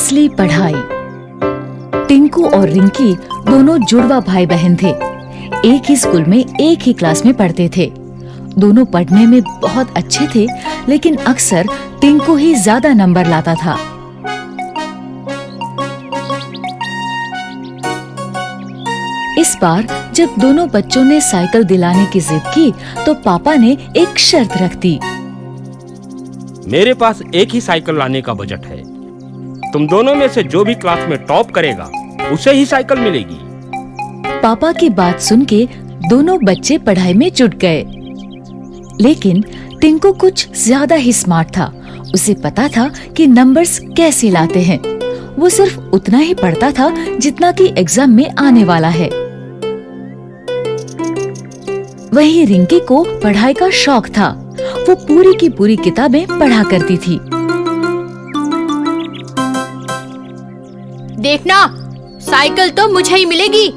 असली पढ़ाई। टिंकू और रिंकी दोनों जुड़वा भाई बहन थे। एक ही स्कूल में एक ही क्लास में पढ़ते थे। दोनों पढ़ने में बहुत अच्छे थे, लेकिन अक्सर टिंकू ही ज्यादा नंबर लाता था। इस बार जब दोनों बच्चों ने साइकिल दिलाने की जिद की, तो पापा ने एक शर्त रख दी। मेरे पास एक ही साइकिल लाने का बजट है। तुम दोनों में से जो भी क्लास में टॉप करेगा उसे ही साइकिल मिलेगी। पापा की बात सुन के दोनों बच्चे पढ़ाई में जुट गए। लेकिन टिंकू कुछ ज्यादा ही स्मार्ट था। उसे पता था कि नंबर्स कैसे लाते हैं। वो सिर्फ उतना ही पढ़ता था जितना कि एग्जाम में आने वाला है। वहीं रिंकी को पढ़ाई का शौक था। वो पूरी की पूरी किताबें पढ़ा करती थी। देखना, साइकिल तो मुझे ही मिलेगी।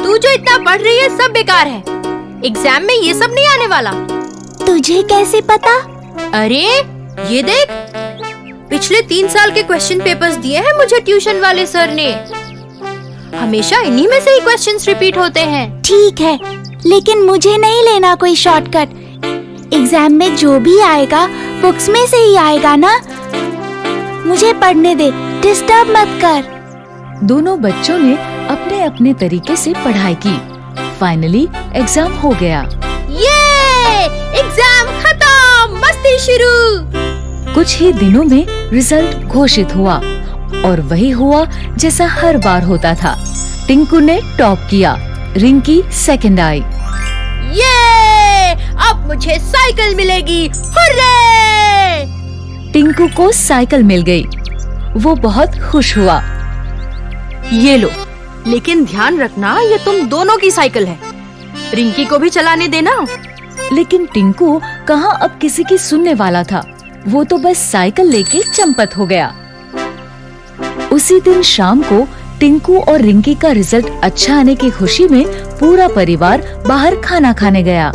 तू जो इतना पढ़ रही है सब बेकार है। एग्जाम में ये सब नहीं आने वाला। तुझे कैसे पता? अरे ये देख, पिछले 3 साल के क्वेश्चन पेपर्स दिए हैं मुझे ट्यूशन वाले सर ने। हमेशा इन्हीं में से ही क्वेश्चंस रिपीट होते हैं। ठीक है, लेकिन मुझे नहीं लेना कोई शॉर्टकट। एग्जाम में जो भी आएगा बुक्स में से ही आएगा ना। मुझे पढ़ने दे, डिस्टर्ब मत कर। दोनों बच्चों ने अपने अपने तरीके से पढ़ाई की। फाइनली एग्जाम हो गया। ये एग्जाम खत्म, मस्ती शुरू। कुछ ही दिनों में रिजल्ट घोषित हुआ और वही हुआ जैसा हर बार होता था। टिंकू ने टॉप किया, रिंकी सेकंड आई। ये अब मुझे साइकिल मिलेगी, हुर्रे! टिंकू को साइकिल मिल गई। वो बहुत खुश हुआ। ये लो, लेकिन ध्यान रखना ये तुम दोनों की साइकिल है। रिंकी को भी चलाने देना। लेकिन टिंकू कहाँ अब किसी की सुनने वाला था। वो तो बस साइकिल लेके चंपत हो गया। उसी दिन शाम को टिंकू और रिंकी का रिजल्ट अच्छा आने की खुशी में पूरा परिवार बाहर खाना खाने गया।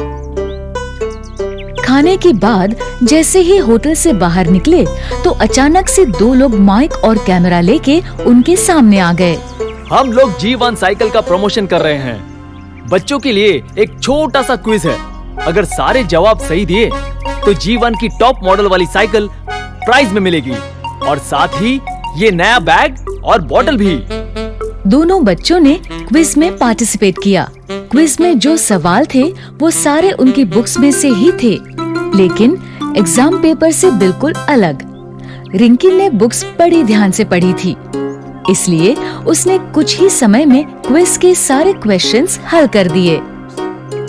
खाने के बाद जैसे ही होटल से बाहर निकले तो अचानक से 2 लोग माइक और कैमरा लेके उनके सामने आ गए। हम लोग G1 साइकिल का प्रमोशन कर रहे हैं। बच्चों के लिए एक छोटा सा क्विज है। अगर सारे जवाब सही दिए तो G1 की टॉप मॉडल वाली साइकिल प्राइज में मिलेगी और साथ ही ये नया बैग और बॉटल भी। दोनों बच्चों ने क्विज में पार्टिसिपेट किया। क्विज में जो सवाल थे वो सारे उनकी बुक्स में से ही थे, लेकिन एग्जाम पेपर से बिल्कुल अलग। रिंकी ने बुक्स बड़ी ध्यान से पढ़ी थी, इसलिए उसने कुछ ही समय में क्विज के सारे क्वेश्चंस हल कर दिए।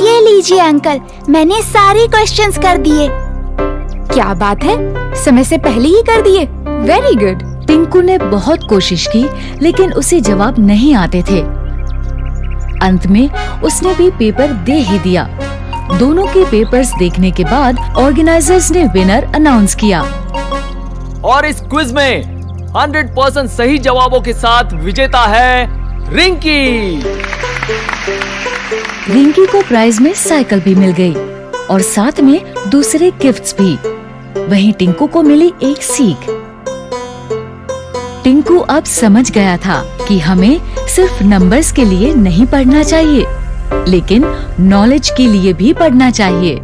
ये लीजिए अंकल, मैंने सारे क्वेश्चंस कर दिए। क्या बात है, समय से पहले ही कर दिए। Very good. टिंकू ने बहुत कोशिश की, लेकिन उसे जवाब नहीं आते थे। अंत में उसने भी पेपर दे ही दिया। दोनों के पेपर्स देखने के बाद ऑर्गेनाइजर्स ने विनर अनाउंस किया। और इस क्विज में 100% सही जवाबों के साथ विजेता है रिंकी। रिंकी को प्राइज में साइकिल भी मिल गई और साथ में दूसरे गिफ्ट्स भी। वहीं टिंकू को मिली एक सीख। टिंकू अब समझ गया था कि हमें सिर्फ नंबर्स के लिए नहीं पढ़ना चाहिए, लेकिन नॉलेज के लिए भी पढ़ना चाहिए।